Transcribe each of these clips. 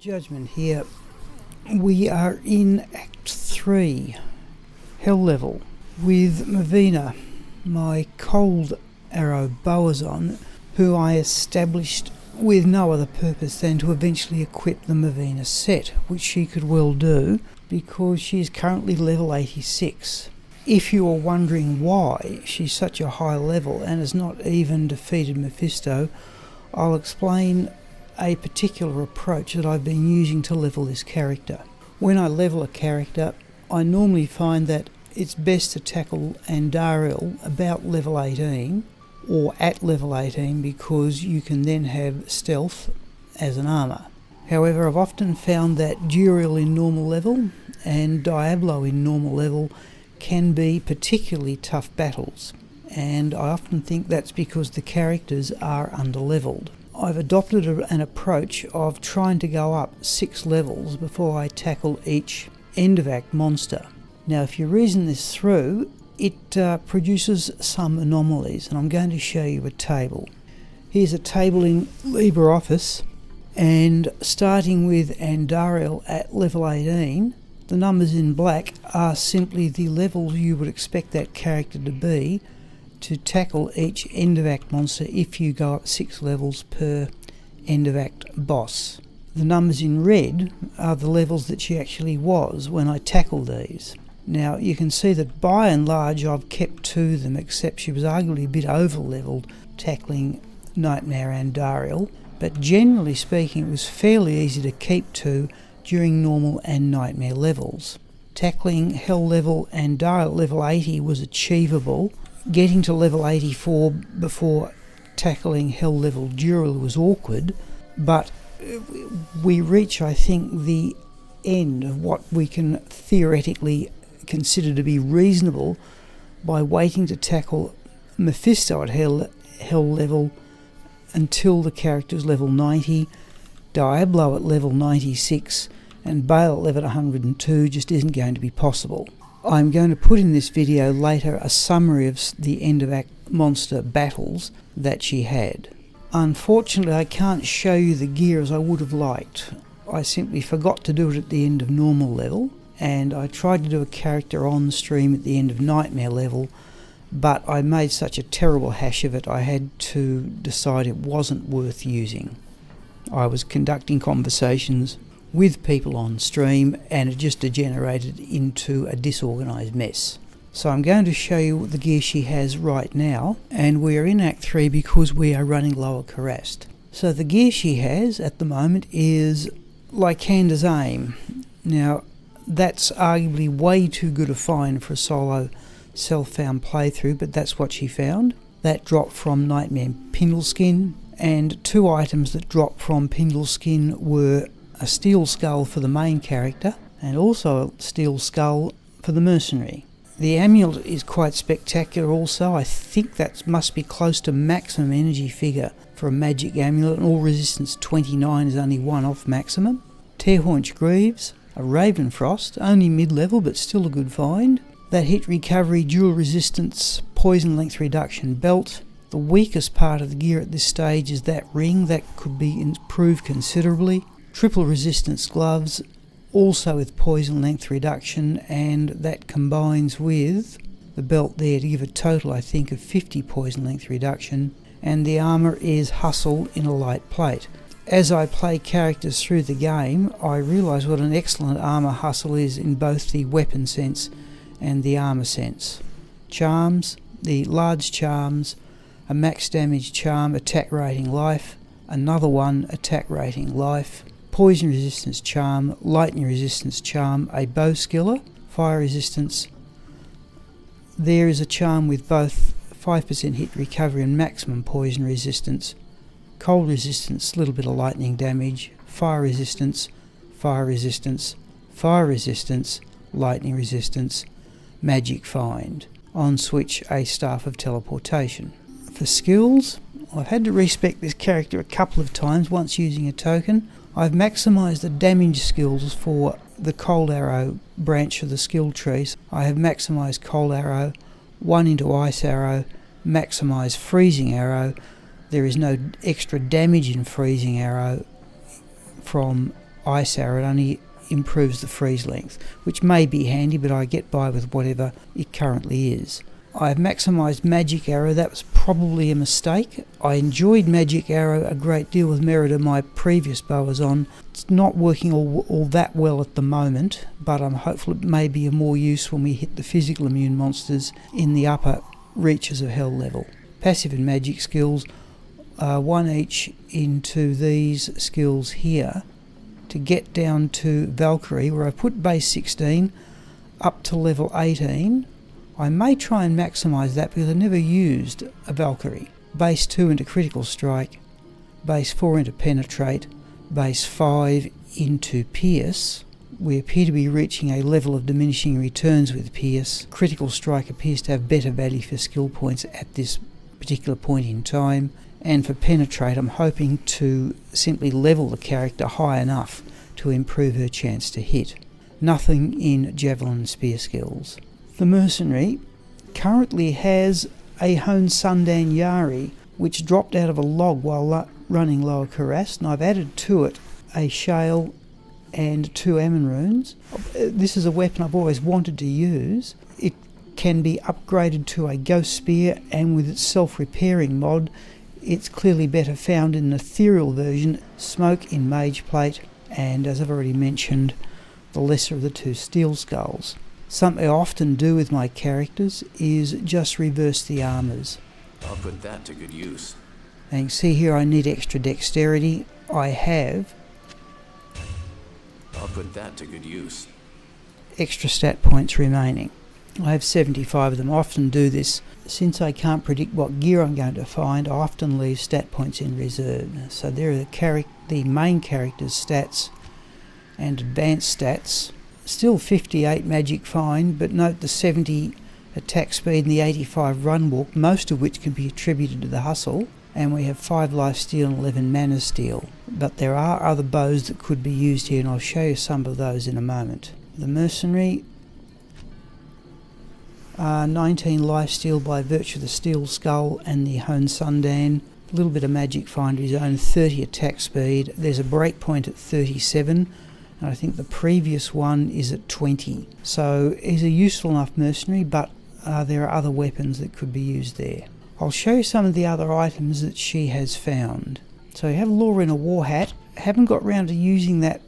Judgment here. We are in Act 3, Hell Level, with Mavina, my cold arrow bowazon, who I established with no other purpose than to eventually equip the Mavina set, which she could well do because she is currently level 86. If you are wondering why she's such a high level and has not even defeated Mephisto, I'll explain a particular approach that I've been using to level this character. When I level a character, I normally find that it's best to tackle Duriel about level 18 or at level 18 because you can then have stealth as an armour. However, I've often found that Duriel in normal level and Diablo in normal level can be particularly tough battles, and I often think that's because the characters are underleveled. I've adopted an approach of trying to go up 6 levels before I tackle each end of act monster. Now, if you reason this through, it produces some anomalies, and I'm going to show you a table. Here's a table in LibreOffice, and starting with Duriel at level 18, the numbers in black are simply the levels you would expect that character to be to tackle each end of act monster if you go up 6 levels per end of act boss. The numbers in red are the levels that she actually was when I tackled these. Now you can see that by and large I've kept to them, except she was arguably a bit over leveled tackling Nightmare and Duriel, but generally speaking it was fairly easy to keep to during normal and Nightmare levels. Tackling Hell level and Duriel level 80 was achievable. Getting to level 84 before tackling Hell level Duriel was awkward, but we reach, I think, the end of what we can theoretically consider to be reasonable by waiting to tackle Mephisto at Hell level until the character's level 90, Diablo at level 96, and Bale at level 102 just isn't going to be possible. I'm going to put in this video later a summary of the end of act monster battles that she had. Unfortunately, I can't show you the gear as I would have liked. I simply forgot to do it at the end of normal level, and I tried to do a character on stream at the end of Nightmare level, but I made such a terrible hash of it I had to decide it wasn't worth using. I was conducting conversations with people on stream and it just degenerated into a disorganised mess. So I'm going to show you the gear she has right now, and we're in Act 3 because we are running lower Cuirassed. So the gear she has at the moment is Lycander's Aim. Now that's arguably way too good a find for a solo self-found playthrough, but that's what she found. That dropped from Nightmare Pindleskin, and 2 items that dropped from Pindleskin were a steel skull for the main character and also a steel skull for the mercenary. The amulet is quite spectacular also. I think that must be close to maximum energy figure for a magic amulet, and all resistance 29 is only 1 off maximum. Tearhaunch Greaves, a Ravenfrost, only mid-level but still a good find. That hit recovery, dual resistance, poison length reduction belt. The weakest part of the gear at this stage is that ring. That could be improved considerably. Triple resistance gloves, also with poison length reduction, and that combines with the belt there to give a total, I think, of 50 poison length reduction, and the armour is hustle in a light plate. As I play characters through the game, I realise what an excellent armour hustle is in both the weapon sense and the armour sense. Charms, the large charms, a max damage charm, attack rating life, another one, attack rating life, poison resistance charm, lightning resistance charm, a bow skiller, fire resistance. There is a charm with both 5% hit recovery and maximum poison resistance, cold resistance, little bit of lightning damage, fire resistance, fire resistance, fire resistance, lightning resistance, magic find. On switch, a staff of teleportation. For skills, I've had to respec this character a couple of times, once using a token. I've maximised the damage skills for the Cold Arrow branch of the skill trees. I have maximised Cold Arrow, 1 into Ice Arrow, maximised Freezing Arrow. There is no extra damage in Freezing Arrow from ice arrow, it only improves the freeze length, which may be handy, but I get by with whatever it currently is. I've maximised magic arrow. That was probably a mistake. I enjoyed magic arrow a great deal with Merida, my previous bowazon. It's not working all that well at the moment, but I'm hopeful it may be of more use when we hit the physical immune monsters in the upper reaches of hell level. Passive and magic skills, one each into these skills here to get down to Valkyrie, where I put base 16 up to level 18. I may try and maximise that because I've never used a Valkyrie. Base 2 into critical strike, base 4 into penetrate, base 5 into pierce. We appear to be reaching a level of diminishing returns with pierce. Critical strike appears to have better value for skill points at this particular point in time. And for penetrate, I'm hoping to simply level the character high enough to improve her chance to hit. Nothing in javelin and spear skills. The mercenary currently has a Hone Sundan Yari, which dropped out of a log while running Lower Cuirass, and I've added to it a shale and 2 Ammon runes. This is a weapon I've always wanted to use. It can be upgraded to a ghost spear, and with its self-repairing mod, it's clearly better found in an ethereal version, smoke in mage plate, and as I've already mentioned, the lesser of the 2 steel skulls. Something I often do with my characters is just reverse the armours. I'll put that to good use. And you can see here I need extra dexterity. I have I'll put that to good use. extra stat points remaining. I have 75 of them. I often do this. Since I can't predict what gear I'm going to find, I often leave stat points in reserve. So there are the main character's stats and advanced stats. Still 58 magic find, but note the 70 attack speed and the 85 run walk, most of which can be attributed to the hustle, and we have 5 life steal and 11 mana steal. But there are other bows that could be used here, and I'll show you some of those in a moment. The mercenary, 19 life steal by virtue of the steel skull and the Hone Sundan. A little bit of magic find of his own, 30 attack speed. There's a break point at 37. And I think the previous one is at 20. So he's a useful enough mercenary, but there are other weapons that could be used there. I'll show you some of the other items that she has found. So you have Laura in a war hat. Haven't got round to using that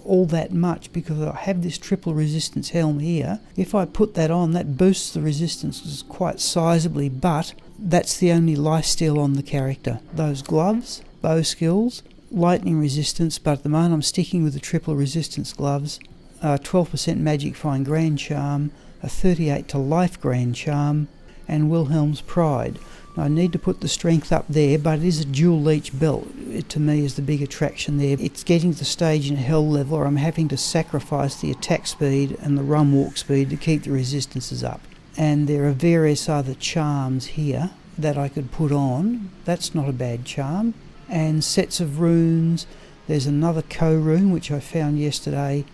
all that much because I have this triple resistance helm here. If I put that on, that boosts the resistance quite sizably, but that's the only lifesteal on the character. Those gloves, bow skills, lightning resistance, but at the moment I'm sticking with the triple resistance gloves. 12% magic find grand charm, a 38 to life grand charm, and Wilhelm's pride. Now I need to put the strength up there, but it is a dual leech belt. It to me is the big attraction there. It's getting to the stage in hell level where I'm having to sacrifice the attack speed and the run walk speed to keep the resistances up. And there are various other charms here that I could put on. That's not a bad charm. And sets of runes. There's another co-rune which I found yesterday,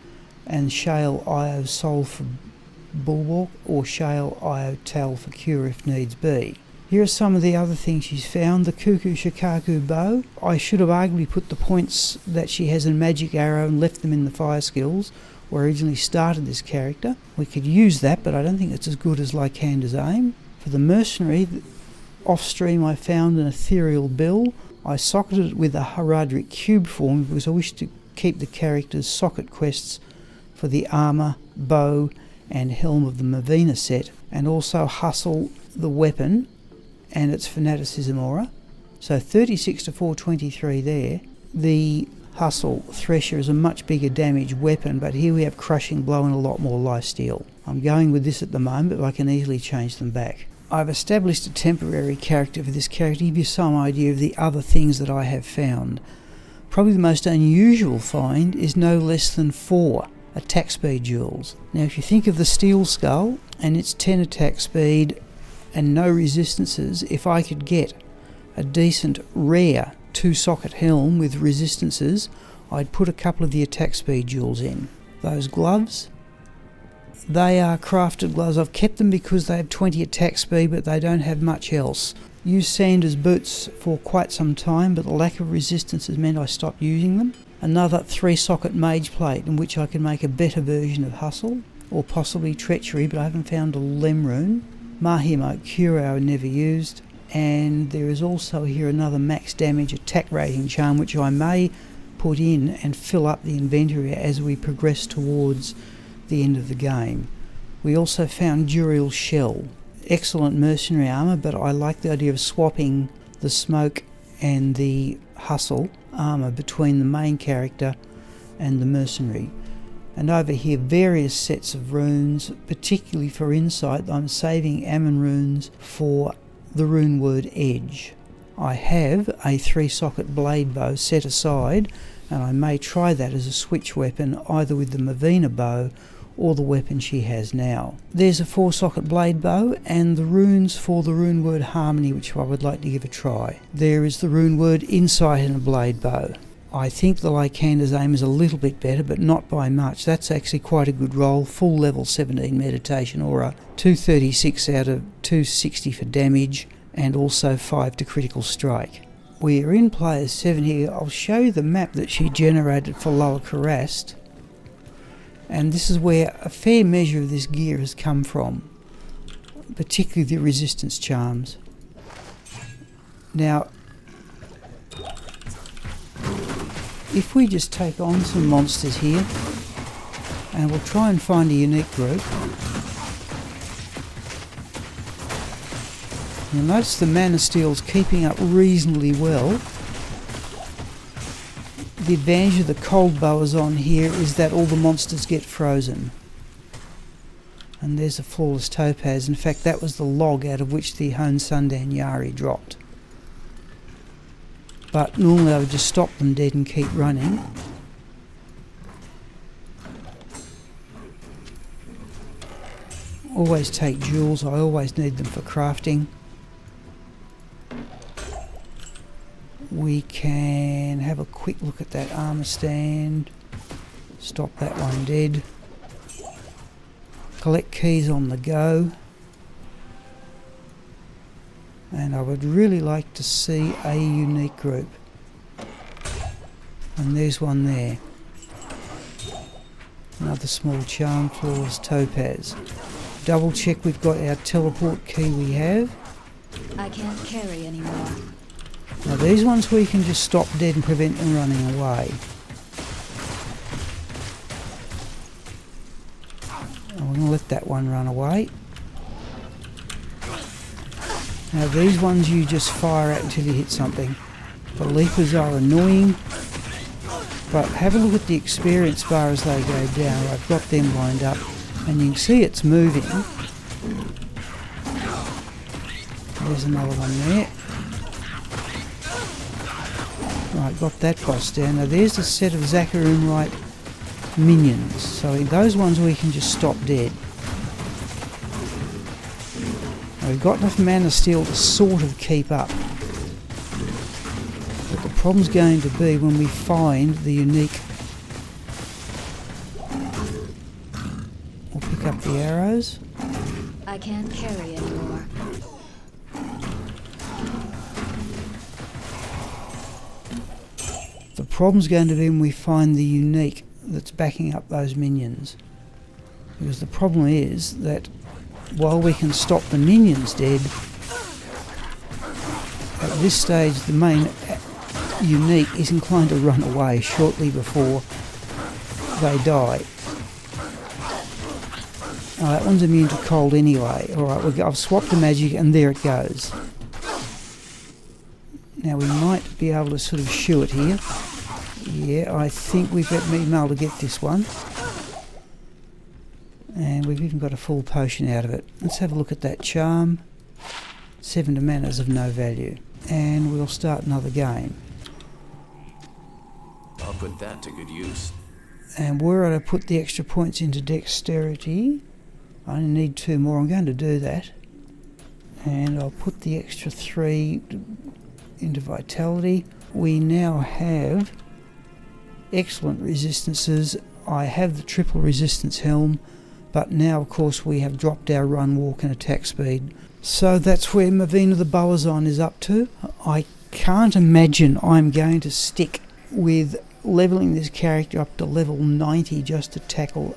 and Shale Io Soul for Bulwark, or Shale Io Tal for Cure if needs be. Here are some of the other things she's found. The Cuckoo Shikaku bow. I should have arguably put the points that she has in Magic Arrow and left them in the fire skills, where I originally started this character. We could use that, but I don't think it's as good as Lycander's Aim. For the mercenary, off stream I found an ethereal bill. I socketed it with a Haradric cube form because I wish to keep the character's socket quests for the armour, bow and helm of the Mavina set, and also hustle the weapon and its fanaticism aura. So 36 to 423 there. The hustle thresher is a much bigger damage weapon, but here we have crushing blow and a lot more lifesteal. I'm going with this at the moment, but I can easily change them back. I've established a temporary character for this character to give you some idea of the other things that I have found. Probably the most unusual find is no less than 4 attack speed jewels. Now if you think of the steel skull and its 10 attack speed and no resistances, if I could get a decent rare 2-socket helm with resistances, I'd put a couple of the attack speed jewels in. Those gloves, they are crafted gloves. I've kept them because they have 20 attack speed, but they don't have much else. used Sanders boots for quite some time, but the lack of resistance has meant I stopped using them. Another 3-socket mage plate in which I can make a better version of Hustle, or possibly Treachery, but I haven't found a Lem rune. Mahima Curao never used. And there is also here another max damage attack rating charm, which I may put in and fill up the inventory as we progress towards the end of the game. We also found Duriel shell. Excellent mercenary armour, but I like the idea of swapping the smoke and the hustle armour between the main character and the mercenary. And over here, various sets of runes, particularly for insight. I'm saving Ammon runes for the rune word edge. I have a 3-socket blade bow set aside, and I may try that as a switch weapon either with the Mavina bow or the weapon she has now. There's a 4-socket blade bow and the runes for the rune word harmony, which I would like to give a try. There is the rune word insight in a blade bow. I think the Lycander's aim is a little bit better, but not by much. That's actually quite a good roll. Full level 17 meditation aura, 236 out of 260 for damage, and also 5 to critical strike. We are in player 7 here. I'll show you the map that she generated for Lower Karast. And this is where a fair measure of this gear has come from, particularly the resistance charms. Now, if we just take on some monsters here, and we'll try and find a unique group. You'll notice the Mana Steel's keeping up reasonably well. The advantage of the cold bowazon here is that all the monsters get frozen. And there's a flawless topaz. In fact, that was the log out of which the Hone Sundan Yari dropped. But normally I would just stop them dead and keep running. Always take jewels, I always need them for crafting. We can have a quick look at that armour stand. Stop that one dead. Collect keys on the go. And I would really like to see a unique group. And there's one there. Another small charm, flawless topaz. Double check we've got our teleport key we have. I can't carry anymore. Now these ones we can just stop dead and prevent them running away. I'm going to let that one run away. Now these ones you just fire at until you hit something. The leapers are annoying, but have a look at the experience bar as they go down. I've got them lined up and you can see it's moving. There's another one there. Right, got that boss down. Now there's a set of Zacharoon Right minions. So those ones we can just stop dead. Now we've got enough Mana Steel to sort of keep up. But the problem's going to be when we find the unique. We'll pick up the arrows. I can't carry anymore. The problem's going to be when we find the unique that's backing up those minions. Because the problem is that while we can stop the minions dead, at this stage the main unique is inclined to run away shortly before they die. Oh, that one's immune to cold anyway. Alright, I've swapped the magic and there it goes. Now we might be able to sort of shoo it here. Yeah, I think we've been able to get this one. And we've even got a full potion out of it. Let's have a look at that charm. 7 to manners of no value. And we'll start another game. I'll put that to good use. And were I to put the extra points into dexterity, I only need 2 more. I'm going to do that. And I'll put the extra 3 into vitality. We now have excellent resistances. I have the triple resistance helm, but now of course we have dropped our run, walk and attack speed, So that's where Mavina the bowazon is up to. I can't imagine I'm going to stick with levelling this character up to level 90 just to tackle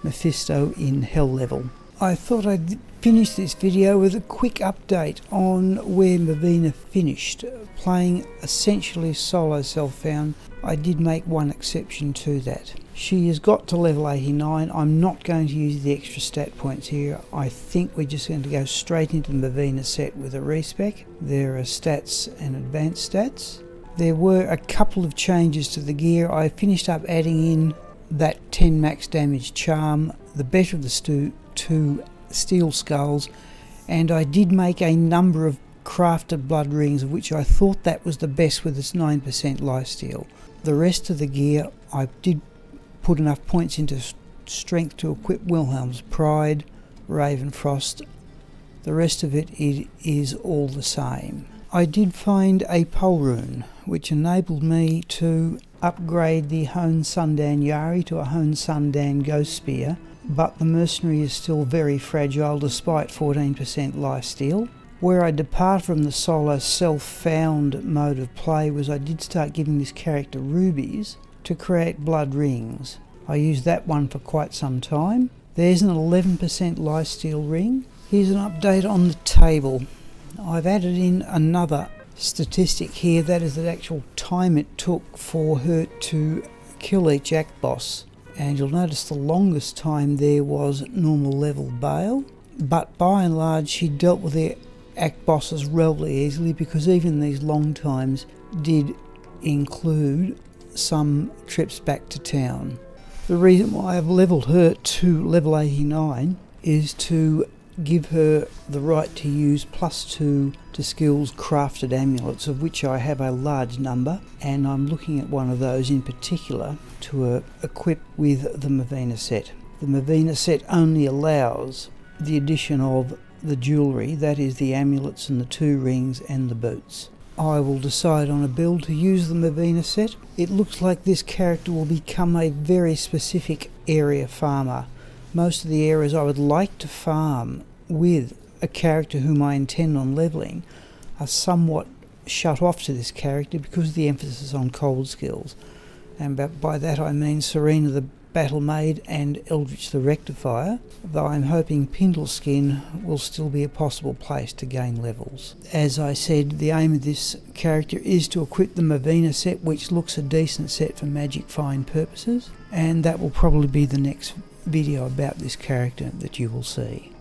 Mephisto in hell level. I thought I'd finish this video with a quick update on where Mavina finished. Playing essentially solo self-found, I did make one exception to that. She has got to level 89. I'm not going to use the extra stat points here. I think we're just going to go straight into the Mavina set with a respec. There are stats and advanced stats. There were a couple of changes to the gear. I finished up adding in that 10 max damage charm, the better of the two steel skulls, and I did make a number of crafted blood rings, of which I thought that was the best with its 9% lifesteal. The rest of the gear, I did put enough points into strength to equip Wilhelm's Pride, Ravenfrost. The rest of it is all the same. I did find a pole rune, which enabled me to upgrade the Hone Sundan Yari to a Hone Sundan Ghost Spear, but the mercenary is still very fragile despite 14% lifesteal. Where I depart from the solo self-found mode of play was I did start giving this character rubies to create blood rings. I used that one for quite some time. There's an 11% lifesteal ring. Here's an update on the table. I've added in another statistic here, that is the actual time it took for her to kill each act boss. And you'll notice the longest time there was normal level Bale, but by and large she dealt with the act bosses relatively easily, because even these long times did include some trips back to town. The reason why I've levelled her to level 89 is to give her the right to use +2 to skills crafted amulets, of which I have a large number, and I'm looking at one of those in particular to equip with the Mavina set. The Mavina set only allows the addition of the jewellery, that is the amulets and the 2 rings and the boots. I will decide on a build to use the Mavina set. It looks like this character will become a very specific area farmer. Most of the areas I would like to farm with a character whom I intend on levelling are somewhat shut off to this character because of the emphasis on cold skills. And by that I mean Serena the Battle Maid and Eldritch the Rectifier, though I'm hoping Pindleskin will still be a possible place to gain levels. As I said, the aim of this character is to equip the Mavina set, which looks a decent set for Magic Find purposes, and that will probably be the next video about this character that you will see.